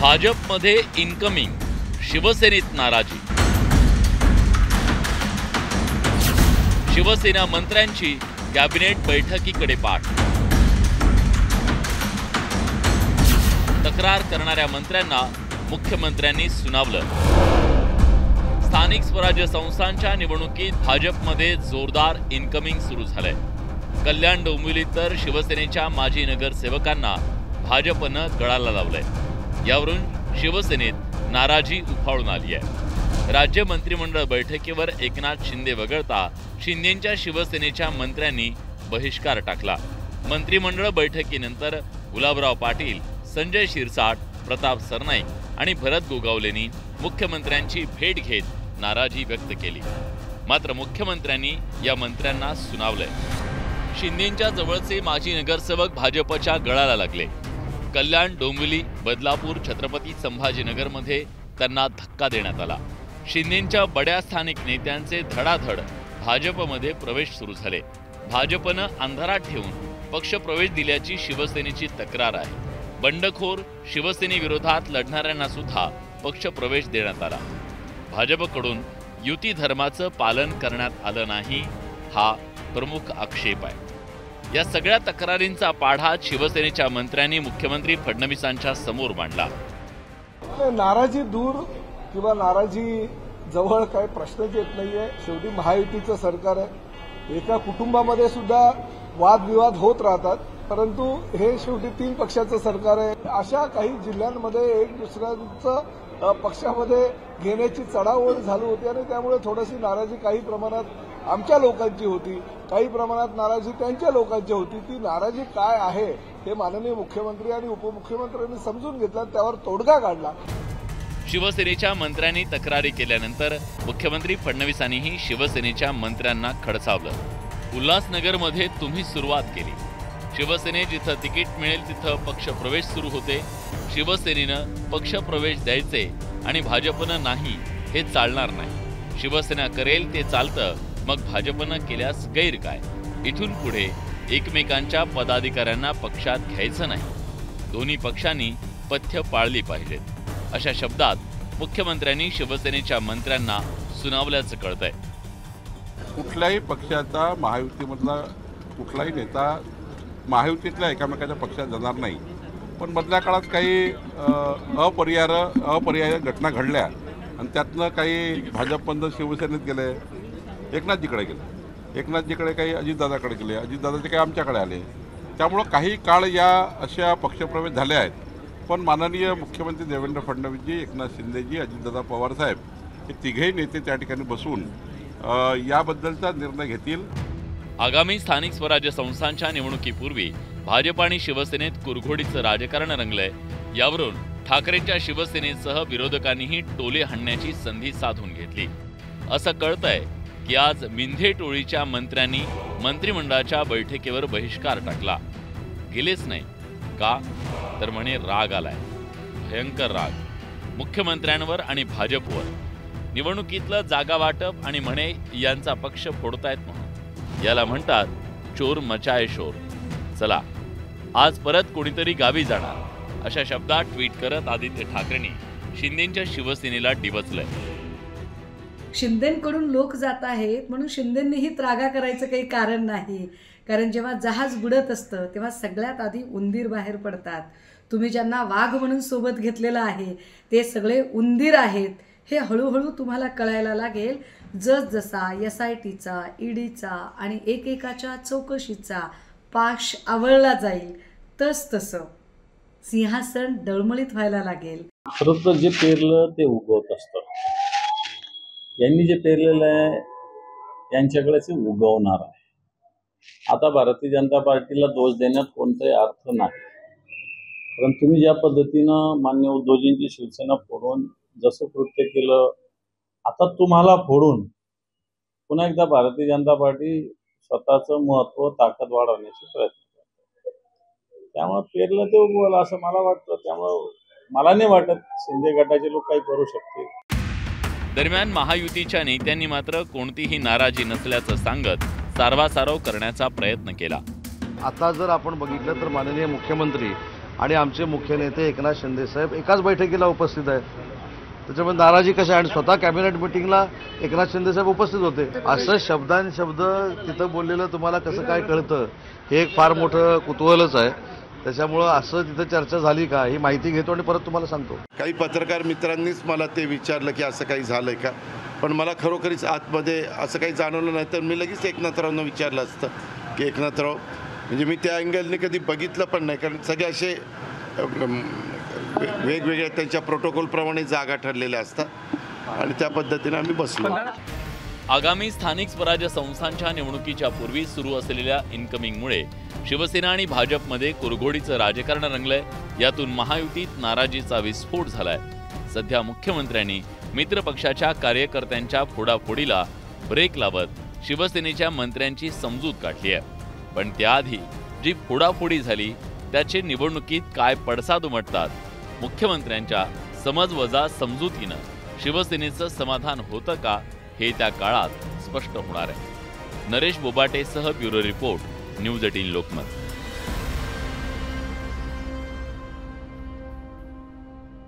भाजपमध्ये इनकमिंग, शिवसेनेत नाराजी। शिवसेना मंत्र्यांची कॅबिनेट बैठकीकडे पाठ। तक्रार करणाऱ्या मंत्र्यांना मुख्यमंत्र्यांनी सुनावलं। स्थानिक स्वराज्य संस्थांच्या निवडणुकीत भाजपमध्ये जोरदार इनकमिंग सुरू झालंय। कल्याण डोंबिवलीत तर शिवसेनेच्या माजी नगरसेवकांना भाजपनं गळाला लावलंय। यावरून शिवसेनेत नाराजी उफाळून आली आहे। राज्य मंत्रिमंडळ बैठकीवर एकनाथ शिंदे वगळता शिंदेंच्या शिवसेनेच्या मंत्र्यांनी बहिष्कार टाकला। मंत्रिमंडळ बैठकीनंतर गुलाबराव पाटील, संजय शिरसाट, प्रताप सरनाईक आणि भरत गोगावलेंनी मुख्यमंत्र्यांची भेट घेत नाराजी व्यक्त केली। मात्र मुख्यमंत्र्यांनी या मंत्र्यांना सुनावलंय। शिंदेंच्या जवळचे माजी नगरसेवक भाजपच्या गळाला लागले। कल्याण, डोंबिवली, बदलापूर, छत्रपती संभाजीनगरमध्ये त्यांना धक्का देण्यात आला। शिंदेंच्या बड्या स्थानिक नेत्यांचे धडाधड भाजपमध्ये प्रवेश सुरू झाले। भाजपनं अंधारात ठेवून पक्षप्रवेश दिल्याची शिवसेनेची तक्रार आहे। बंडखोर शिवसेनेविरोधात लढणाऱ्यांना सुद्धा पक्षप्रवेश देण्यात आला। भाजपकडून युती धर्माचं पालन करण्यात आलं नाही, हा प्रमुख आक्षेप आहे। या सगळ्या तक्रारींचा पाढा शिवसेनेच्या मंत्र्यांनी मुख्यमंत्री फडणवीसांच्या समोर मांडला। नाराजी दूर किंवा नाराजी जवळ काही प्रश्नच येत नाहीये। शेवटी महायुतीचं सरकार आहे। एका कुटुंबामध्ये सुद्धा वादविवाद होत राहतात, परंतु हे शेवटी 3 पक्षाचं सरकार आहे। अशा काही जिल्ह्यांमध्ये एक दुसऱ्यांचं पक्षामध्ये घेण्याची चढाओढ झाली होती आणि त्यामुळे थोडीशी नाराजी काही प्रमाणात आमच्या लोकांची होती, काही प्रमाणात नाराजी त्यांच्या लोकांची होती। ती नाराजी काय आहे हे माननीय मुख्यमंत्री आणि उपमुख्यमंत्र्यांनी समजून घेतलं, त्यावर तोडगा काढला। शिवसेनेच्या मंत्र्यांनी तक्रारी केल्यानंतर मुख्यमंत्री फडणवीसांनीही शिवसेनेच्या मंत्र्यांना खडसावलं। उल्हासनगरमध्ये तुम्ही सुरुवात केली। शिवसेने जिथं तिकीट मिळेल तिथं पक्षप्रवेश सुरू होते। शिवसेनेनं पक्षप्रवेश द्यायचे आणि भाजपनं नाही, हे चालणार नाही। शिवसेना करेल ते चालतं, मग भाजपनं केल्यास गैर काय? इथून पुढे एकमेकांच्या पदाधिकाऱ्यांना पक्षात घ्यायचं नाही। दोन्ही पक्षांनी पथ्य पाळली पाहिजेत, अशा शब्दात मुख्यमंत्र्यांनी शिवसेनेच्या मंत्र्यांना सुनावल्याचं कळतंय। कुठल्याही पक्षाचा महायुतीमधला कुठलाही नेता महायुतीतल्या एकामेकाच्या पक्षात जाणार नाही, पण मधल्या काळात काही अपरिहार्य घटना घडल्या आणि त्यातनं काही भाजपमधून शिवसेनेत गेले, एकनाथजीकडे गेले, एकनाथजीकडे काही अजितदादाकडे गेले, अजितदादाचे काही आमच्याकडे आले। त्यामुळं काही काळ या अशा पक्षप्रवेश झाले आहेत। पण माननीय मुख्यमंत्री देवेंद्र फडणवीसजी, एकनाथ शिंदेजी, अजितदादा पवारसाहेब हे तिघेही नेते त्या ठिकाणी बसून याबद्दलचा निर्णय घेतील। आगामी स्थानिक स्वराज्य संस्थांच्या निवडणुकीपूर्वी भाजप आणि शिवसेनेत कुरघोडीचं राजकारण रंगलंय। यावरून ठाकरेंच्या शिवसेनेसह विरोधकांनीही टोले हाणण्याची संधी साधून घेतली। असं कळतंय की आज मिंधे टोळीच्या मंत्र्यांनी मंत्रिमंडळाच्या बैठकीवर बहिष्कार टाकला। गेलेच नाही का? तर म्हणे राग आलाय, भयंकर राग मुख्यमंत्र्यांवर आणि भाजपवर। निवडणुकीतलं जागा वाटप आणि म्हणे यांचा पक्ष फोडतायत म्हणून याला म्हणतात चोर मचाये शोर। चला आज परत कोणीतरी गावी जाणार, अशा शब्दात ट्विट करत आदित्य ठाकरेंनी शिंदेंच्या शिवसेनेला डिवचलंय। शिंदेंकडून लोक जात आहेत म्हणून शिंदेंनीही त्रागा करायचं काही कारण नाही। कारण जेव्हा जहाज बुडत असतं तेव्हा सगळ्यात आधी उंदीर बाहेर पडतात। तुम्ही ज्यांना वाघ म्हणून सोबत घेतलेलं आहे ते सगळे उंदीर आहेत, हे हळूहळू तुम्हाला कळायला लागेल। जसजसा SITचा, EDचा आणि एकेकाच्या चौकशीचा पाश आवळला जाईल तसतसं सिंहासन डळमळीत व्हायला लागेल। खरं तर जे पेरलं ते उगवत असतं। यांनी जे पेरलेलं आहे त्यांच्याकडेच उगवणार आहे। आता भारतीय जनता पार्टीला दोष देण्यात कोणताही अर्थ नाही, कारण तुम्ही ज्या पद्धतीनं मान्य उद्धवजींची शिवसेना फोडून जसं कृत्य केलं, आता तुम्हाला फोडून पुन्हा एकदा भारतीय जनता पार्टी स्वतःचं महत्त्व, ताकद वाढवण्याचे प्रयत्न करते। त्यामुळे पेरलं ते उगवलं असं मला वाटतं। त्यामुळं मला नाही वाटत शिंदे गटाचे लोक काही करू शकतील। दरम्यान महायुतीच्या नेत्यांनी मात्र कोणतीही नाराजी नसल्याचं सांगत सारवासारव करण्याचा प्रयत्न केला। आता जर आपण बघितलं तर माननीय मुख्यमंत्री आणि आमचे मुख्य नेते एकनाथ शिंदे साहेब एकाच बैठकीला उपस्थित आहेत. त्याच्यामुळे नाराजी कशा, आणि स्वतः कॅबिनेट मिटिंगला एकनाथ शिंदे साहेब उपस्थित होते. असं शब्दांशब्द तिथं बोललेलं तुम्हाला कसं काय कळतं, हे एक फार मोठं कुतूहलच आहे. त्याच्यामुळं असं तिथं चर्चा झाली का ही माहिती घेतो आणि परत तुम्हाला सांगतो. काही पत्रकार मित्रांनीच मला ते विचारलं की असं काही झालंय का, पण मला खरोखरीच आतमध्ये असं काही जाणवलं नाही. तर मी लगेच एकनाथरावांना विचारलं असतं की एकनाथराव, म्हणजे मी त्या अँगलने कधी बघितलं पण नाही, कारण सगळे असे वेगवेगळ्या त्यांच्या प्रोटोकॉलप्रमाणे जागा ठरलेल्या असतात आणि त्या पद्धतीने आम्ही बसलो. आगामी स्थानिक स्वराज्य संस्थांच्या निवडणुकीच्या पूर्वी सुरू असलेल्या इन्कमिंगमुळे शिवसेना आणि भाजपमध्ये कुरघोडीचं राजकारण रंगलंय. यातून महायुतीत नाराजीचा विस्फोट झालाय. सध्या मुख्यमंत्र्यांनी मित्रपक्षाच्या कार्यकर्त्यांच्या फोडाफोडीला ब्रेक लावत शिवसेनेच्या मंत्र्यांची समजूत काढली आहे. पण त्याआधी जी फोडाफोडी झाली त्याचे निवडणुकीत काय पडसाद उमटतात, मुख्यमंत्र्यांच्या समजवजा समजुतीनं शिवसेनेचं समाधान होतं का, हे त्या काळात स्पष्ट होणार आहे. नरेश बोबाटेसह ब्युरो रिपोर्ट, न्यूज 18 लोकमत.